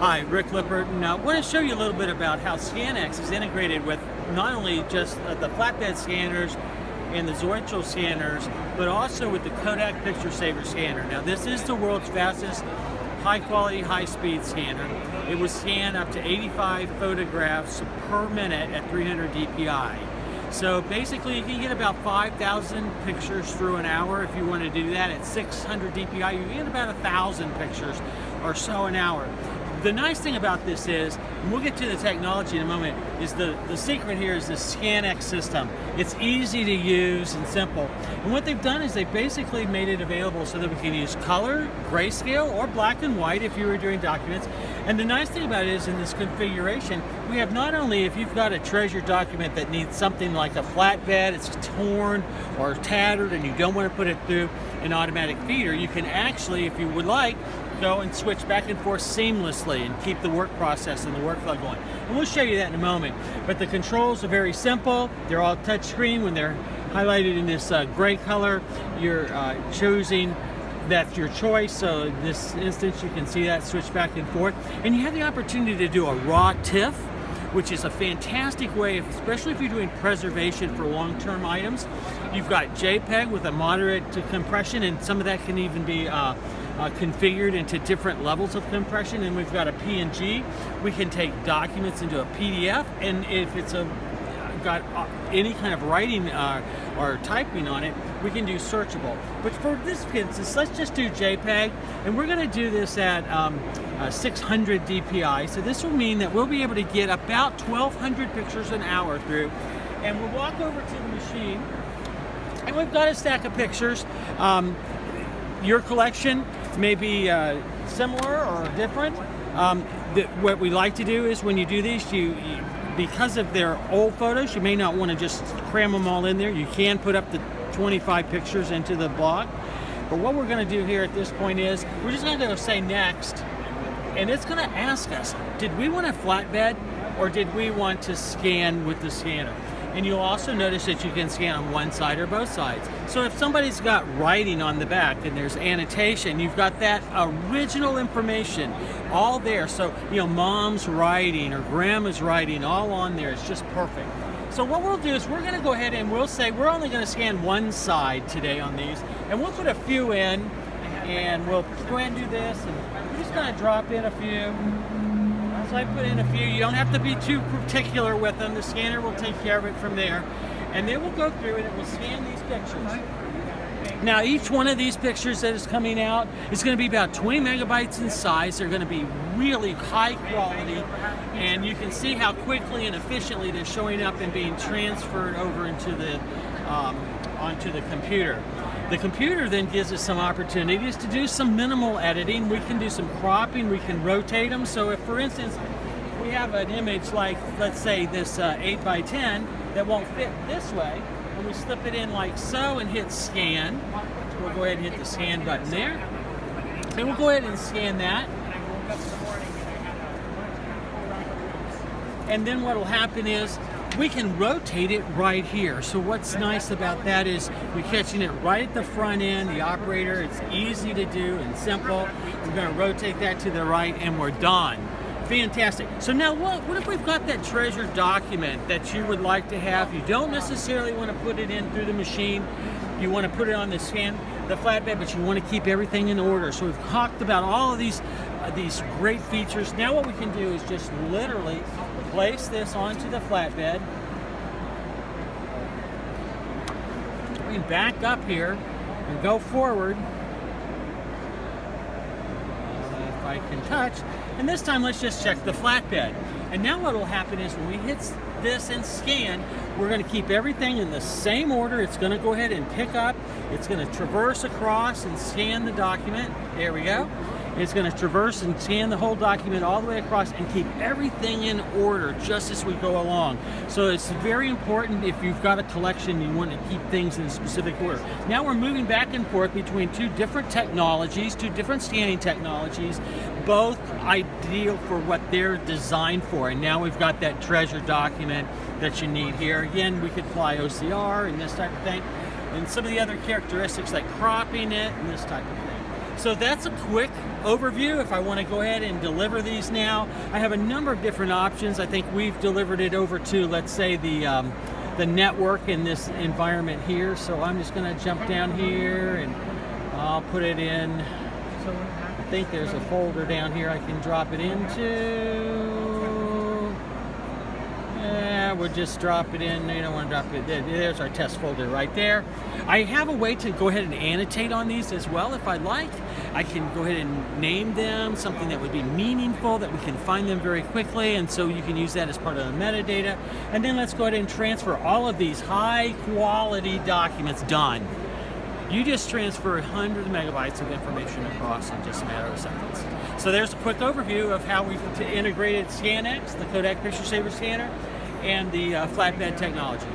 Hi, Rick Lippert, and I want to show you a little bit about how ScanX is integrated with not only just the flatbed scanners and the Zoitzschel scanners, but also with the Kodak Picture Saver scanner. Now, this is the world's fastest high-quality, high-speed scanner. It will scan up to 85 photographs per minute at 300 dpi. So basically, you can get about 5,000 pictures through an hour. If you want to do that at 600 dpi, you can get about 1,000 pictures or so an hour. The nice thing about this is, and we'll get to the technology in a moment, is the secret here is the ScanX system. It's easy to use and simple. And what they've done is they basically made it available so that we can use color, grayscale, or black and white if you were doing documents. And the nice thing about it is in this configuration, we have not only if you've got a treasured document that needs something like a flatbed, it's torn or tattered and you don't want to put it through an automatic feeder, you can actually, if you would like, go and switch back and forth seamlessly and keep the work process and the workflow going. And we'll show you that in a moment. But the controls are very simple. They're all touch screen. When they're highlighted in this gray color, you're choosing that's your choice. So in this instance, you can see that switch back and forth. And you have the opportunity to do a raw TIFF, which is a fantastic way, especially if you're doing preservation for long-term items. You've got JPEG with a moderate compression, and some of that can even be configured into different levels of compression. And we've got a PNG. We can take documents into a PDF, and if it's got any kind of writing or typing on it, we can do searchable. But for this instance, let's just do JPEG, and we're going to do this at 600 dpi. So this will mean that we'll be able to get about 1,200 pictures an hour through. And we'll walk over to the machine, and we've got a stack of pictures. Your collection may be similar or different. What we like to do is when you do these, because of their old photos, you may not want to just cram them all in there. You can put up to 25 pictures into the block. But what we're going to do here at this point is we're just going to go say next, and it's going to ask us, did we want a flatbed or did we want to scan with the scanner? And you'll also notice that you can scan on one side or both sides. So if somebody's got writing on the back and there's annotation, you've got that original information all there. So, you know, mom's writing or grandma's writing all on there. It's just perfect. So what we'll do is we're going to go ahead and we'll say we're only going to scan one side today on these. And we'll put a few in, and we'll go ahead and do this. And we're just going to drop in a few. So I put in a few. You don't have to be too particular with them. The scanner will take care of it from there. And then we'll go through and it will scan these pictures. Now, each one of these pictures that is coming out is going to be about 20 megabytes in size. They're going to be really high quality. And you can see how quickly and efficiently they're showing up and being transferred over into the onto the computer. The computer then gives us some opportunities to do some minimal editing. We can do some cropping, we can rotate them. So if, for instance, we have an image like, let's say this 8x10 that won't fit this way, and we slip it in like so and hit scan. We'll go ahead and hit the scan button there. And we'll go ahead and scan that. And then what will happen is we can rotate it right here. So what's nice about that is we're catching it right at the front end, the operator. It's easy to do and simple. We're going to rotate that to the right and we're done. Fantastic. So now what if we've got that treasured document that you would like to have? You don't necessarily want to put it in through the machine. You want to put it on the flatbed, but you want to keep everything in order. So we've talked about all of these great features. Now what we can do is just literally place this onto the flatbed. We can back up here and go forward. If I can touch. And this time let's just check the flatbed. And now what will happen is when we hit this and scan, we're going to keep everything in the same order. It's going to go ahead and pick up. It's going to traverse across and scan the document. There we go. It's going to traverse and scan the whole document all the way across and keep everything in order just as we go along. So it's very important if you've got a collection, you want to keep things in a specific order. Now we're moving back and forth between two different technologies, two different scanning technologies, both ideal for what they're designed for. And now we've got that treasure document that you need here. Again, we could apply OCR and this type of thing, and some of the other characteristics like cropping it and this type of thing. So that's a quick overview. If I want to go ahead and deliver these now, I have a number of different options. I think we've delivered it over to, let's say, the network in this environment here. So I'm just going to jump down here and I'll put it in. I think there's a folder down here I can drop it into. Yeah, we'll just drop it in. You don't want to drop it. There's our test folder right there. I have a way to go ahead and annotate on these as well if I'd like. I can go ahead and name them something that would be meaningful, that we can find them very quickly, and so you can use that as part of the metadata. And then let's go ahead and transfer all of these high quality documents. Done. You just transfer hundreds of megabytes of information across in just a matter of seconds. So there's a quick overview of how we've integrated ScanX, the Kodak Picture Saver scanner, and the flatbed technology.